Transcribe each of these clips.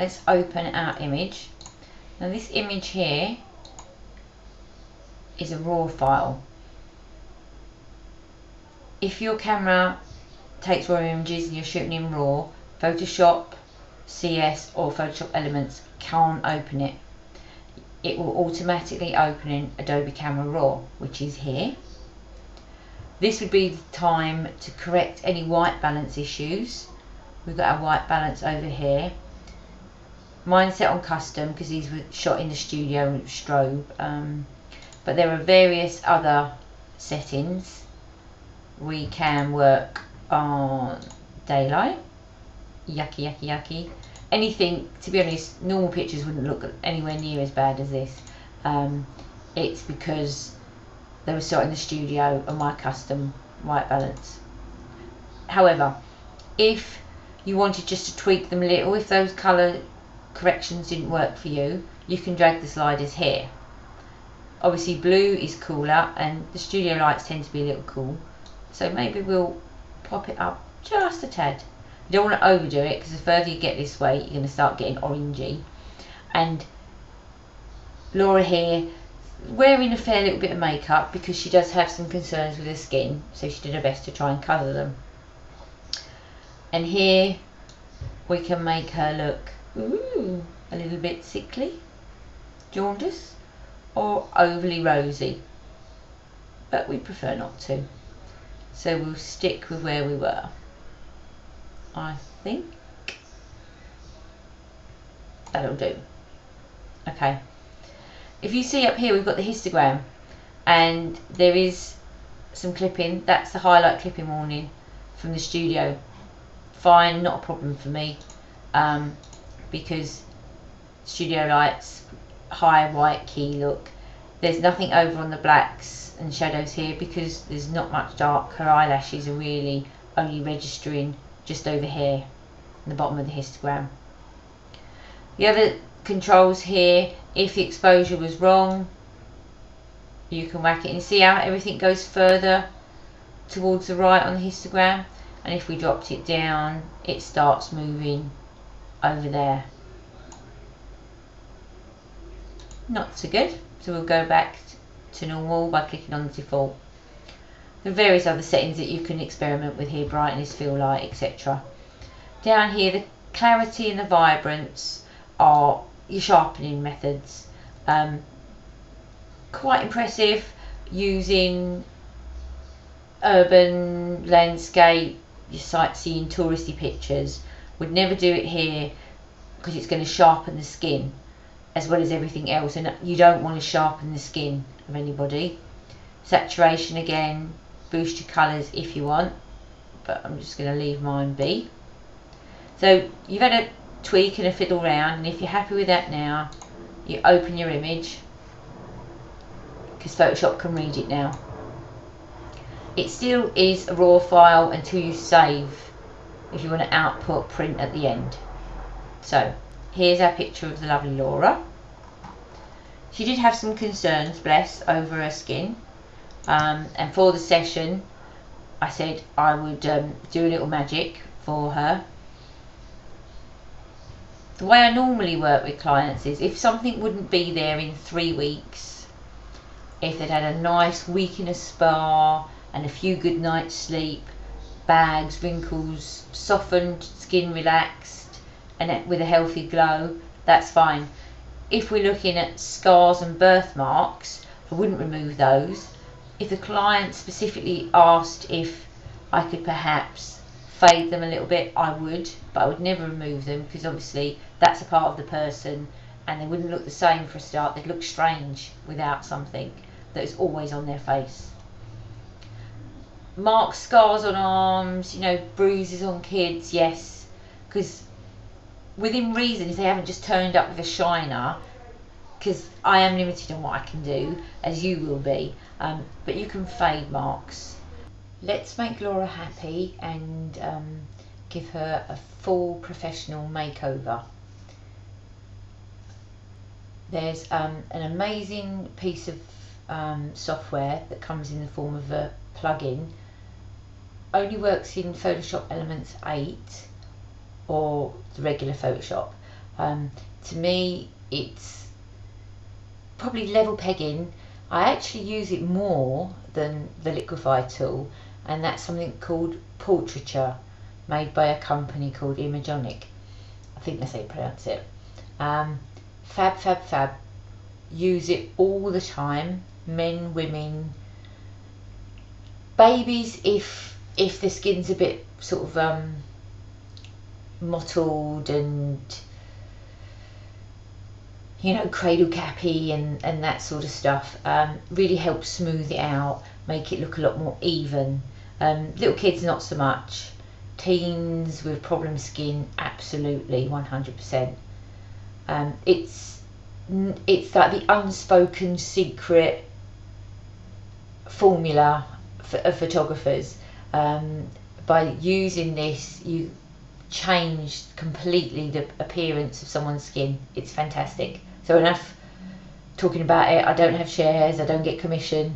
let's open our image. Now this image here is a raw file. If your camera takes raw images and you're shooting in raw, Photoshop CS or Photoshop Elements can't open it. It will automatically open in Adobe Camera Raw, which is here. This would be the time to correct any white balance issues. We've got our white balance over here. Mine's set on custom because these were shot in the studio with strobe, but there are various other settings. We can work on daylight, yucky, yucky, yucky. Anything, to be honest, normal pictures wouldn't look anywhere near as bad as this. It's because they were shot in the studio on my custom white balance. However, if you wanted just to tweak them a little, if those colour corrections didn't work for you, you can drag the sliders here. Obviously blue is cooler and the studio lights tend to be a little cool, so maybe we'll pop it up just a tad. You don't want to overdo it because the further you get this way, you're going to start getting orangey. And Laura here, wearing a fair little bit of makeup because she does have some concerns with her skin, so she did her best to try and colour them. And here we can make her look a little bit sickly, jaundice, or overly rosy, but we prefer not to, so we'll stick with where we were. I think that'll do. Okay, if you see up here we've got the histogram and there is some clipping. That's the highlight clipping warning from the studio. Fine, not a problem for me, because studio lights, high white key look. There's nothing over on the blacks and shadows here because there's not much dark. Her eyelashes are really only registering just over here in the bottom of the histogram. The other controls here, if the exposure was wrong, you can whack it and see how everything goes further towards the right on the histogram, and if we dropped it down it starts moving over there. Not so good, so we'll go back to normal by clicking on the default. There are various other settings that you can experiment with here, brightness, fill light, etc. Down here the clarity and the vibrance are your sharpening methods. Quite impressive using urban landscape, your sightseeing, touristy pictures. Would never do it here because it's going to sharpen the skin as well as everything else, and you don't want to sharpen the skin of anybody. Saturation again, boost your colours if you want, but I'm just going to leave mine be. So you've had a tweak and a fiddle round, and if you're happy with that now, you open your image because Photoshop can read it now. It still is a raw file until you save, if you want to output print at the end. So here's our picture of the lovely Laura. She did have some concerns, bless, over her skin, and for the session I said I would do a little magic for her. The way I normally work with clients is if something wouldn't be there in 3 weeks, if they'd had a nice week in a spa and a few good nights sleep, bags, wrinkles softened, skin relaxed, and with a healthy glow, that's fine. If we're looking at scars and birthmarks, I wouldn't remove those. If the client specifically asked if I could perhaps fade them a little bit, I would, but I would never remove them because obviously that's a part of the person and they wouldn't look the same for a start. They'd look strange without something that is always on their face. Marks, scars on arms, you know, bruises on kids, yes, because within reason, if they haven't just turned up with a shiner, because I am limited on what I can do, as you will be, but you can fade marks. Let's make Laura happy and give her a full professional makeover. There's an amazing piece of software that comes in the form of a plugin. Only works in Photoshop Elements 8 or the regular Photoshop. To me, it's probably level pegging. I actually use it more than the liquify tool, and that's something called portraiture, made by a company called Imagonic. I think that's how you pronounce it. Fab. Use it all the time. Men, women, babies. If the skin's a bit sort of mottled and, you know, cradle cappy and that sort of stuff, really helps smooth it out, make it look a lot more even. Little kids not so much. Teens with problem skin, absolutely 100%. It's like the unspoken secret formula of photographers. By using this, you change completely the appearance of someone's skin. It's fantastic. So enough talking about it. I don't have shares, I don't get commission.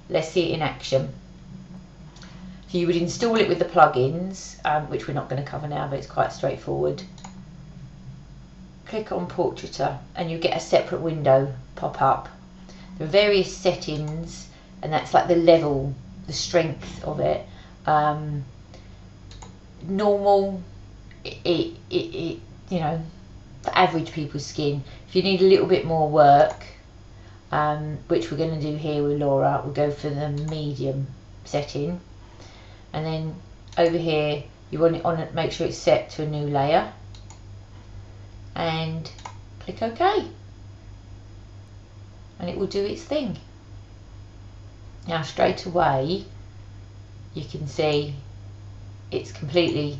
Let's see it in action. So you would install it with the plugins, which we're not going to cover now, but it's quite straightforward. Click on Portraiture and you get a separate window pop up. There are various settings, and that's like the level, the strength of it. Normal, it you know, for average people's skin. If you need a little bit more work, which we're going to do here with Laura, we'll go for the medium setting, and then over here you want it on, make sure it's set to a new layer, and click OK, and it will do its thing. Now straight away you can see it's completely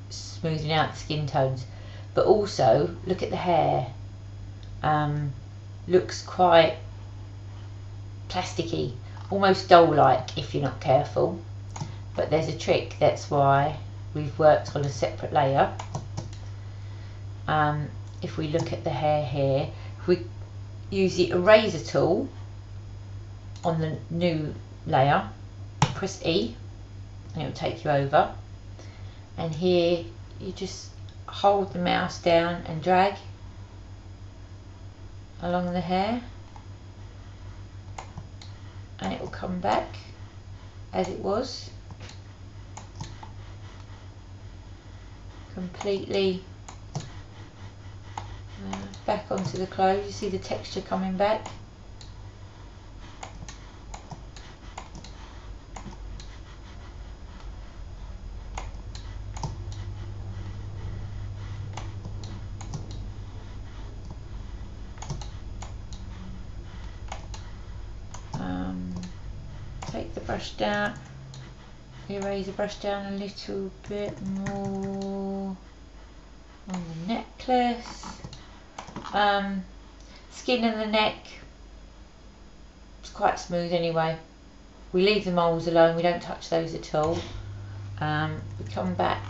smoothing out the skin tones, but also look at the hair. Looks quite plasticky, almost doll-like if you're not careful, but there's a trick. That's why we've worked on a separate layer. If we look at the hair here, if we use the eraser tool on the new layer, press E and it will take you over, and here you just hold the mouse down and drag along the hair, and it will come back as it was, completely back onto the clothes. You see the texture coming back. Take the brush down, erase the brush down a little bit more on the necklace. Skin and the neck, it's quite smooth anyway. We leave the moles alone, we don't touch those at all. We come back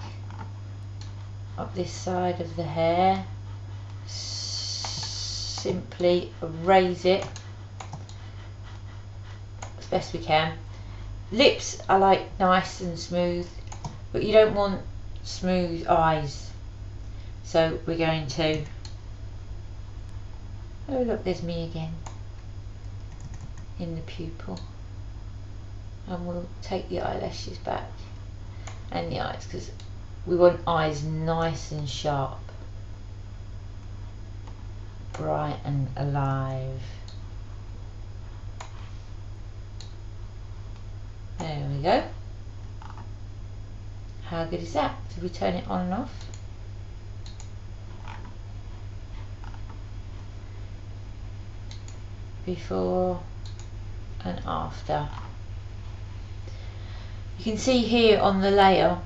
up this side of the hair, simply erase it as best we can. Lips I like nice and smooth, but you don't want smooth eyes, so we're going to, oh look, there's me again in the pupil, and we'll take the eyelashes back and the eyes, because we want eyes nice and sharp, bright and alive. There we go. How good is that? So we turn it on and off. Before and after. You can see here on the layer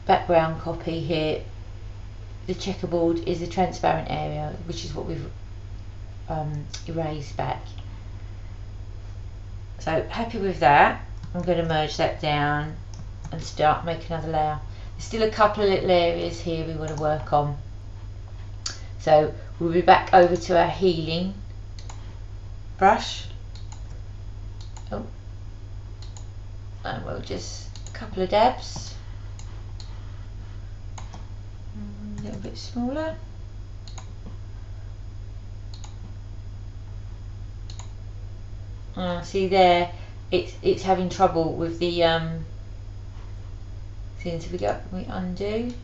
background copy here, the checkerboard is the transparent area, which is what we've erased back. So happy with that. I'm going to merge that down and start making another layer. There's still a couple of little areas here we want to work on. So we'll be back over to our healing brush. Oh. And we'll just a couple of dabs. A little bit smaller. See there, it's having trouble with the since we undo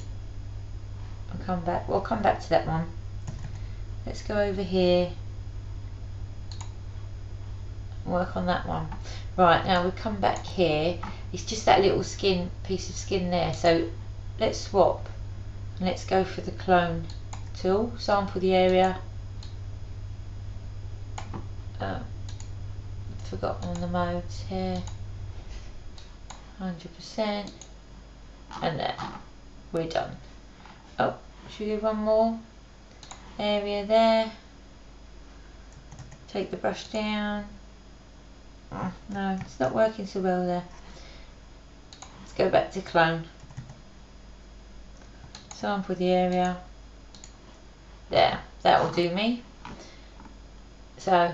and come back. We'll come back to that one. Let's go over here, work on that one. Right, now we come back here. It's just that little piece of skin there, so let's swap and let's go for the clone tool, sample the area. Forgotten on the modes here. 100%, and there, we're done. Oh, should we do one more area there? Take the brush down. Oh, no, it's not working so well there. Let's go back to clone. Sample the area. There, that will do me. So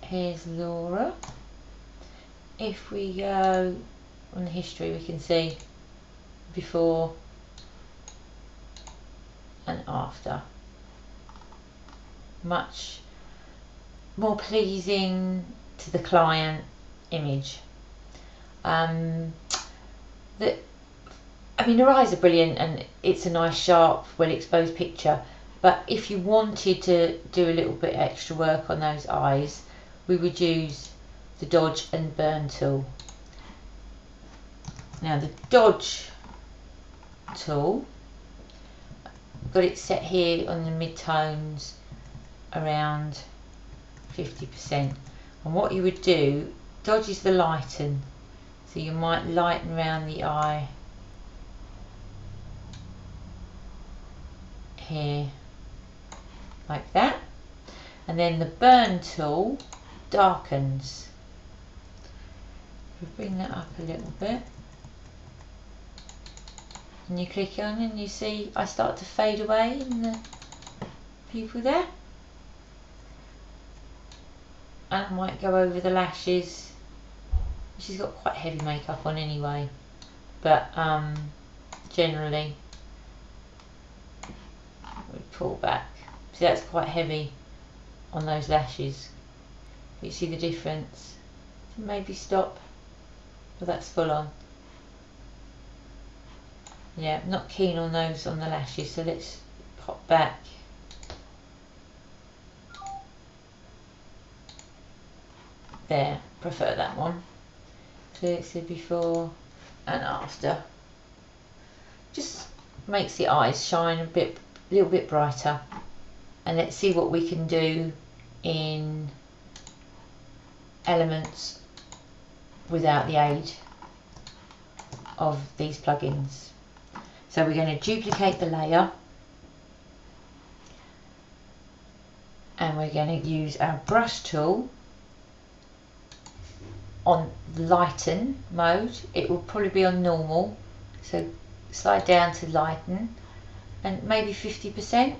here's Laura. If we go on the history, we can see before and after. Much more pleasing to the client image. I mean, her eyes are brilliant and it's a nice, sharp, well exposed picture, but if you wanted to do a little bit extra work on those eyes, we would use the dodge and burn tool. Now the dodge tool, got it set here on the mid-tones around 50%, and what you would do, dodge is the lighten, so you might lighten around the eye here like that, and then the burn tool darkens. We'll bring that up a little bit, and you click on and you see I start to fade away in the pupil there, and I might go over the lashes. She's got quite heavy makeup on anyway, but generally we pull back. See, that's quite heavy on those lashes. You see the difference? So maybe stop. Well, that's full on. Yeah, I'm not keen on those on the lashes, so let's pop back. There, prefer that one. So it's the before and after. Just makes the eyes shine a little bit brighter. And let's see what we can do in elements without the aid of these plugins. So we're going to duplicate the layer, and we're going to use our brush tool on lighten mode. It will probably be on normal, so slide down to lighten and maybe 50%.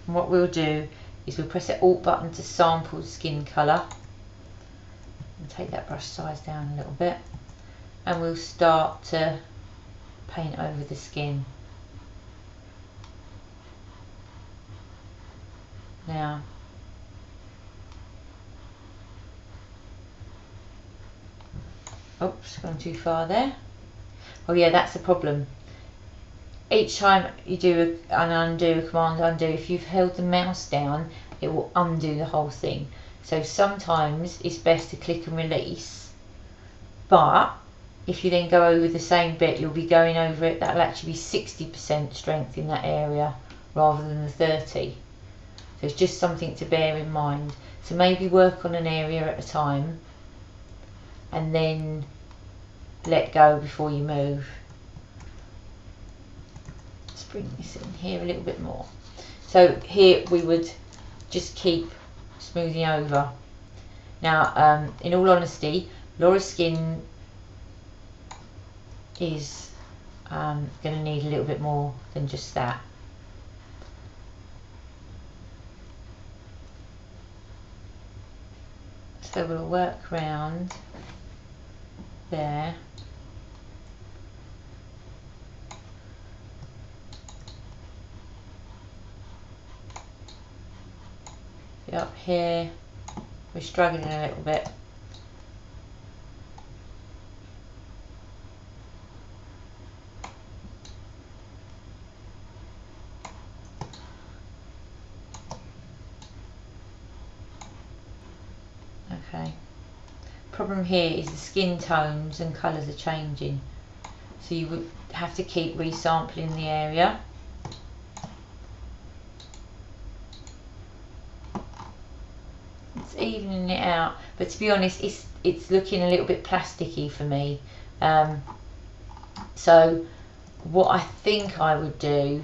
And what we'll do is we'll press the Alt button to sample skin colour and take that brush size down a little bit, and we'll start to paint over the skin. Now oops, gone too far there. Oh yeah, that's the problem. Each time you do an undo, a command undo, if you've held the mouse down, it will undo the whole thing. So sometimes it's best to click and release, but if you then go over the same bit, you'll be going over it. That'll actually be 60% strength in that area rather than the 30. So it's just something to bear in mind. So maybe work on an area at a time and then let go before you move. Let's bring this in here a little bit more. So here we would just keep smoothing over. Now in all honesty, Laura's skin is going to need a little bit more than just that. So we'll work around there. Up here, We're struggling a little bit. Okay. Problem here is the skin tones and colours are changing, so you would have to keep resampling the area. It's evening it out, but to be honest, it's looking a little bit plasticky for me. So what I think I would do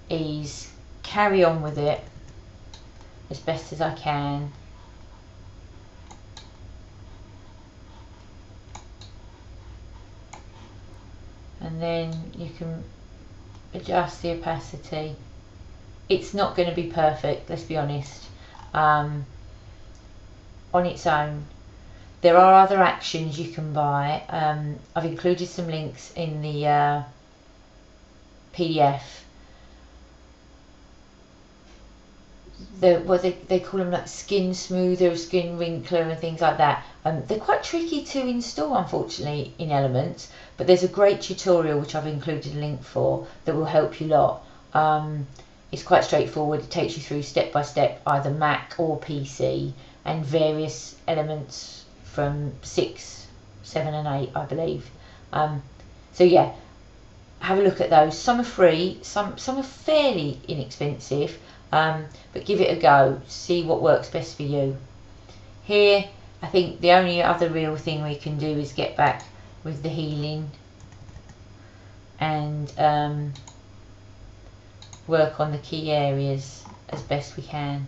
is carry on with it as best as I can. And then you can adjust the opacity. It's not going to be perfect, let's be honest, on its own. There are other actions you can buy. I've included some links in the PDF. They call them like skin smoother, skin wrinkler and things like that. They're quite tricky to install, unfortunately, in Elements, but there's a great tutorial which I've included a link for that will help you a lot. It's quite straightforward. It takes you through step by step, either Mac or PC, and various elements from 6, 7 and 8, I believe. So yeah, have a look at those. Some are free, some are fairly inexpensive, but give it a go, see what works best for you. Here, I think the only other real thing we can do is get back with the healing and work on the key areas as best we can.